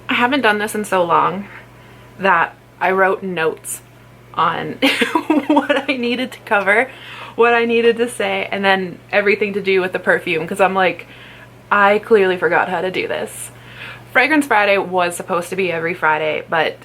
I haven't done this in so long that I wrote notes on what I needed to cover, what I needed to say, and then everything to do with the perfume, because I'm like, I clearly forgot how to do this. Fragrance Friday was supposed to be every Friday, but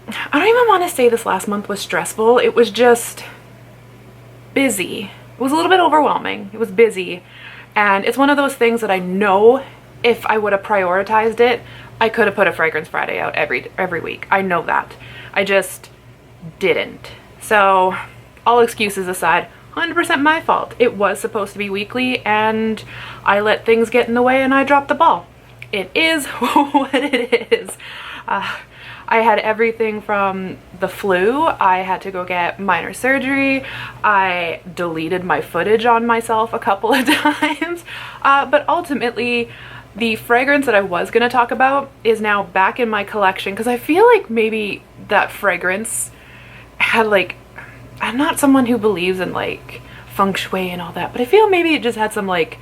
I don't even want to say this last month was stressful. It was just busy. It was a little bit overwhelming. It was busy. And it's one of those things that I know if I would have prioritized it, I could have put a Fragrance Friday out every week. I know that. I just didn't. So all excuses aside, 100% my fault. It was supposed to be weekly and I let things get in the way and I dropped the ball. It is what it is. I had everything from the flu, I had to go get minor surgery, I deleted my footage on myself a couple of times, but ultimately the fragrance that I was going to talk about is now back in my collection because I feel like maybe that fragrance had like, I'm not someone who believes in like feng shui and all that, but I feel maybe it just had some like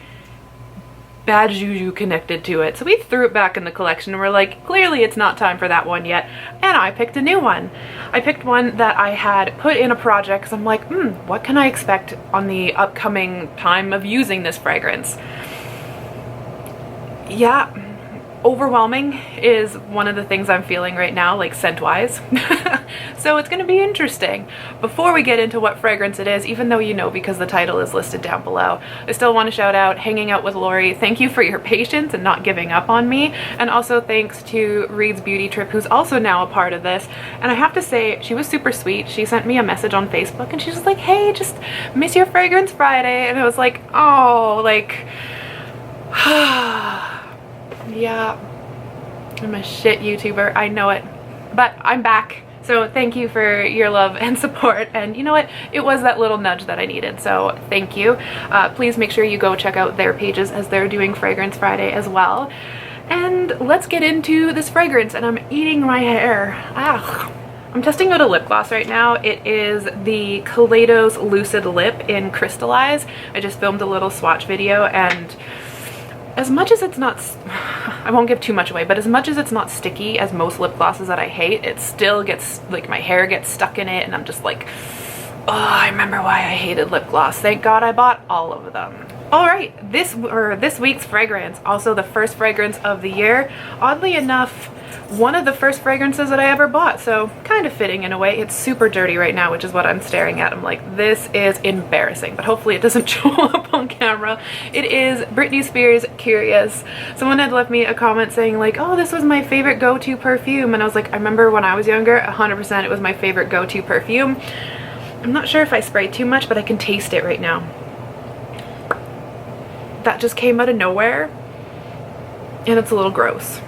bad juju connected to it. So we threw it back in the collection and we're like, clearly it's not time for that one yet. And I picked a new one. I picked one that I had put in a project because I'm like, what can I expect on the upcoming time of using this fragrance? Yeah, overwhelming is one of the things I'm feeling right now, like scent-wise. So it's going to be interesting. Before we get into what fragrance it is, even though you know because the title is listed down below, I still want to shout out Hanging Out with Lori. Thank you for your patience and not giving up on me. And also thanks to Reed's Beauty Tripp, who's also now a part of this. And I have to say, she was super sweet. She sent me a message on Facebook and she's just like, hey, just miss your Fragrance Friday. And I was like, oh, like, yeah, I'm a shit YouTuber, I know it, but I'm back. So thank you for your love and support, and you know what, it was that little nudge that I needed, so thank you. Please make sure you go check out their pages as they're doing Fragrance Friday as well. And let's get into this fragrance, and I'm eating my hair. I'm testing out a lip gloss right now. It is the Kaleidos Lucid Lip in Crystallize. I just filmed a little swatch video, and as much as it's not, I won't give too much away, but as much as it's not sticky as most lip glosses that I hate, it still gets, like, my hair gets stuck in it and I'm just like, oh, I remember why I hated lip gloss. Thank God I bought all of them. All right, this week's fragrance, also the first fragrance of the year. Oddly enough, one of the first fragrances that I ever bought, so kind of fitting in a way. It's super dirty right now, which is what I'm staring at. I'm like, this is embarrassing, but hopefully it doesn't show up on camera. It is Britney Spears Curious. Someone had left me a comment saying like, oh, this was my favorite go-to perfume, and I was like, I remember when I was younger, 100% it was my favorite go-to perfume. I'm not sure if I sprayed too much, but I can taste it right now. That just came out of nowhere, and it's a little gross.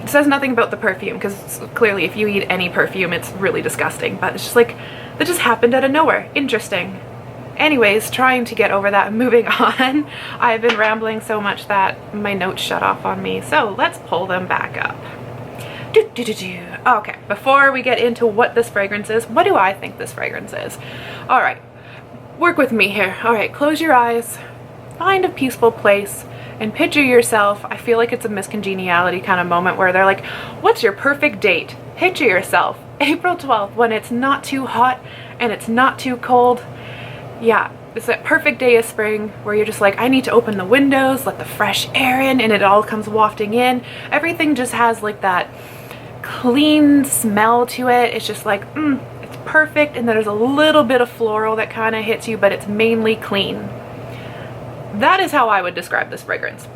It says nothing about the perfume because clearly if you eat any perfume it's really disgusting, but it's just like that just happened out of nowhere. Interesting. Anyways, trying to get over that and moving on. I've been rambling so much that my notes shut off on me, so let's pull them back up. Okay, before we get into what this fragrance is, what do I think this fragrance is? All right, work with me here. All right, close your eyes, find a peaceful place, and picture yourself. I feel like it's a miscongeniality kind of moment where they're like, what's your perfect date? Picture yourself April 12th when it's not too hot and it's not too cold. Yeah, it's that perfect day of spring where you're just like, I need to open the windows, let the fresh air in, and it all comes wafting in. Everything just has like that clean smell to it. It's just like, it's perfect, and there's a little bit of floral that kind of hits you, but it's mainly clean. That is how I would describe this fragrance.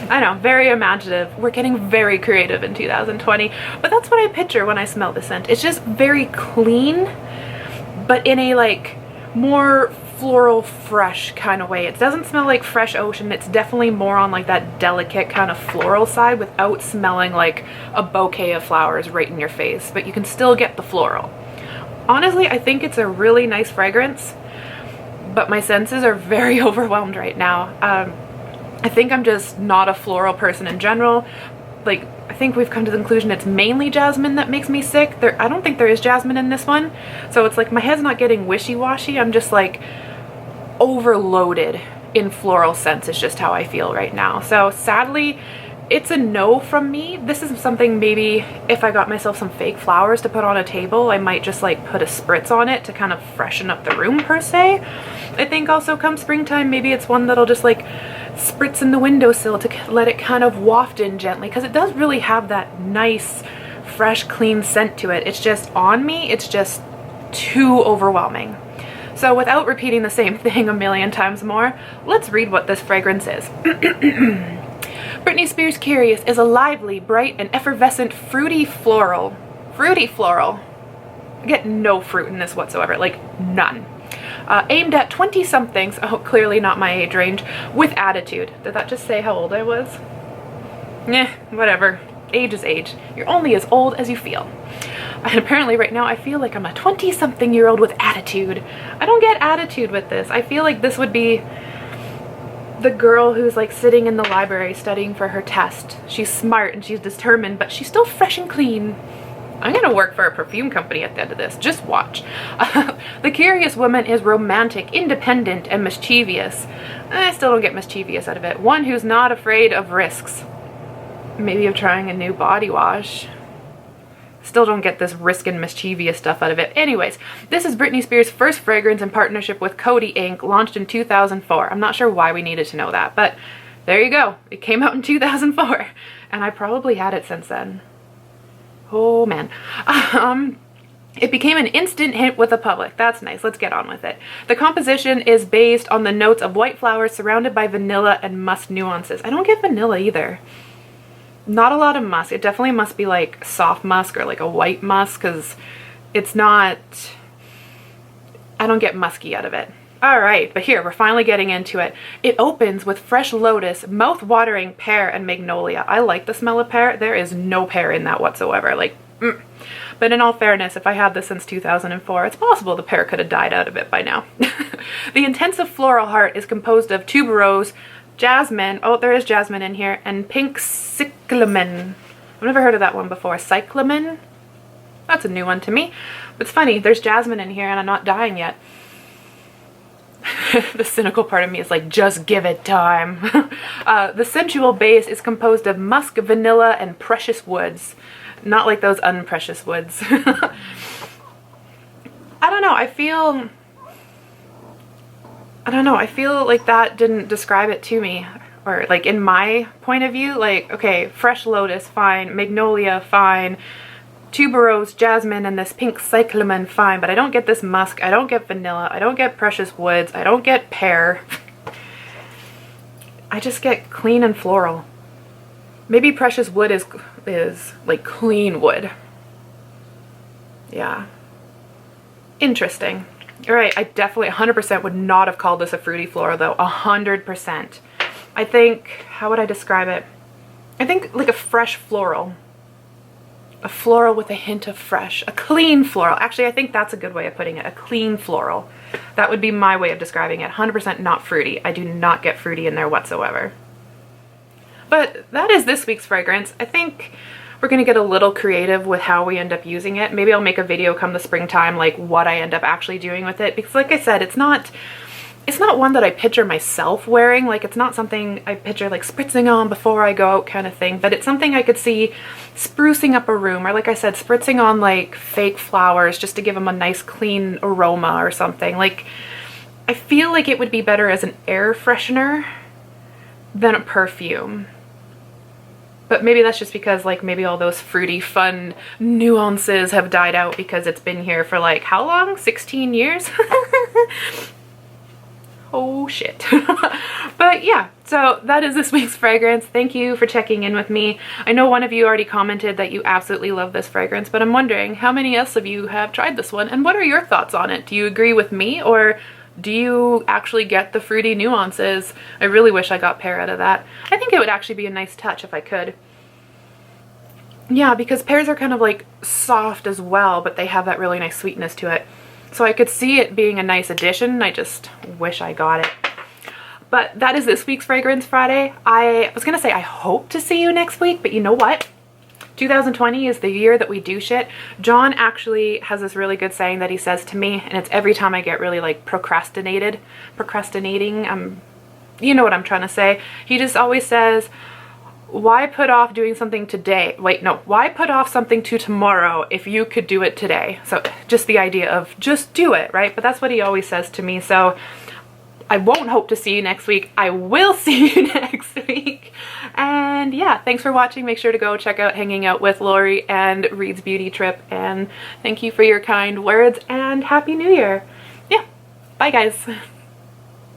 I know, very imaginative. We're getting very creative in 2020, but that's what I picture when I smell the scent. It's just very clean, but in a like more floral fresh kind of way. It doesn't smell like fresh ocean. It's definitely more on like that delicate kind of floral side without smelling like a bouquet of flowers right in your face, but you can still get the floral. Honestly, I think it's a really nice fragrance, but my senses are very overwhelmed right now. I think I'm just not a floral person in general. Like, I think we've come to the conclusion it's mainly jasmine that makes me sick. I don't think there is jasmine in this one. So it's like my head's not getting wishy-washy. I'm just like overloaded in floral scents is just how I feel right now. So sadly, it's a no from me. This is something maybe if I got myself some fake flowers to put on a table, I might just like put a spritz on it to kind of freshen up the room per se. I think also come springtime, maybe it's one that'll just like spritz in the windowsill to let it kind of waft in gently, because it does really have that nice, fresh, clean scent to it. It's just on me, it's just too overwhelming. So without repeating the same thing a million times more, let's read what this fragrance is. Britney Spears Curious is a lively, bright, and effervescent fruity floral. Fruity floral. I get no fruit in this whatsoever, like none. Aimed at 20-somethings, oh, clearly not my age range, with attitude. Did that just say how old I was? Whatever. Age is age. You're only as old as you feel. And apparently right now I feel like I'm a 20-something-year-old with attitude. I don't get attitude with this. I feel like this would be the girl who's like sitting in the library studying for her test. She's smart and she's determined, but she's still fresh and clean. I'm gonna work for a perfume company at the end of this. Just watch. The curious woman is romantic, independent, and mischievous. I still don't get mischievous out of it. One who's not afraid of risks. Maybe of trying a new body wash. Still don't get this risk and mischievous stuff out of it. Anyways, this is Britney Spears' first fragrance in partnership with Coty Inc, launched in 2004. I'm not sure why we needed to know that, but there you go. It came out in 2004, and I probably had it since then. Oh man. It became an instant hit with the public. That's nice. Let's get on with it. The composition is based on the notes of white flowers surrounded by vanilla and musk nuances. I don't get vanilla either. Not a lot of musk. It definitely must be like soft musk or like a white musk, because it's not, I don't get musky out of it. All right, but here, we're finally getting into it. It opens with fresh lotus, mouth-watering pear, and magnolia. I like the smell of pear. There is no pear in that whatsoever. Like, But in all fairness, if I had this since 2004, it's possible the pear could have died out of it by now. The intensive floral heart is composed of tuberose, jasmine, oh, there is jasmine in here, and pink cyclamen. I've never heard of that one before. Cyclamen? That's a new one to me. But it's funny, there's jasmine in here and I'm not dying yet. The cynical part of me is like, just give it time. The sensual base is composed of musk, vanilla, and precious woods. Not like those unprecious woods. I don't know, I feel like that didn't describe it to me, or like in my point of view. Like, okay, fresh lotus, fine, magnolia, fine, tuberose, jasmine, and this pink cyclamen, fine, but I don't get this musk, I don't get vanilla, I don't get precious woods, I don't get pear. I just get clean and floral. Maybe precious wood is like clean wood. Yeah. Interesting. All right, I definitely 100% would not have called this a fruity floral though, 100%. I think, how would I describe it? I think like a fresh floral. A floral with a hint of fresh, a clean floral. Actually, I think that's a good way of putting it, a clean floral. That would be my way of describing it, 100% not fruity. I do not get fruity in there whatsoever. But that is this week's fragrance. I think we're gonna get a little creative with how we end up using it. Maybe I'll make a video come the springtime, like what I end up actually doing with it, because like I said, it's not one that I picture myself wearing. Like, it's not something I picture like spritzing on before I go out kind of thing, but it's something I could see sprucing up a room, or like I said, spritzing on like fake flowers just to give them a nice clean aroma or something. Like, I feel like it would be better as an air freshener than a perfume. But maybe that's just because like maybe all those fruity fun nuances have died out because it's been here for like how long? 16 years? Oh shit. But yeah, so that is this week's fragrance. Thank you for checking in with me. I know one of you already commented that you absolutely love this fragrance, but I'm wondering how many else of you have tried this one and what are your thoughts on it? Do you agree with me, or do you actually get the fruity nuances? I really wish I got pear out of that. I think it would actually be a nice touch if I could. Yeah, because pears are kind of like soft as well, but they have that really nice sweetness to it. So I could see it being a nice addition. I just wish I got it. But that is this week's Fragrance Friday. I was gonna say I hope to see you next week, but you know what? 2020 is the year that we do shit. John actually has this really good saying that he says to me, and it's every time I get really like procrastinating, you know what I'm trying to say. He just always says, why put off doing something today? Wait, no, why put off something to tomorrow if you could do it today? So just the idea of just do it, right? But that's what he always says to me. So I won't hope to see you next week. I will see you next week. And yeah, thanks for watching. Make sure to go check out Hanging Out with Lori and Reed's Beauty Trip. And thank you for your kind words and Happy New Year. Yeah, bye guys.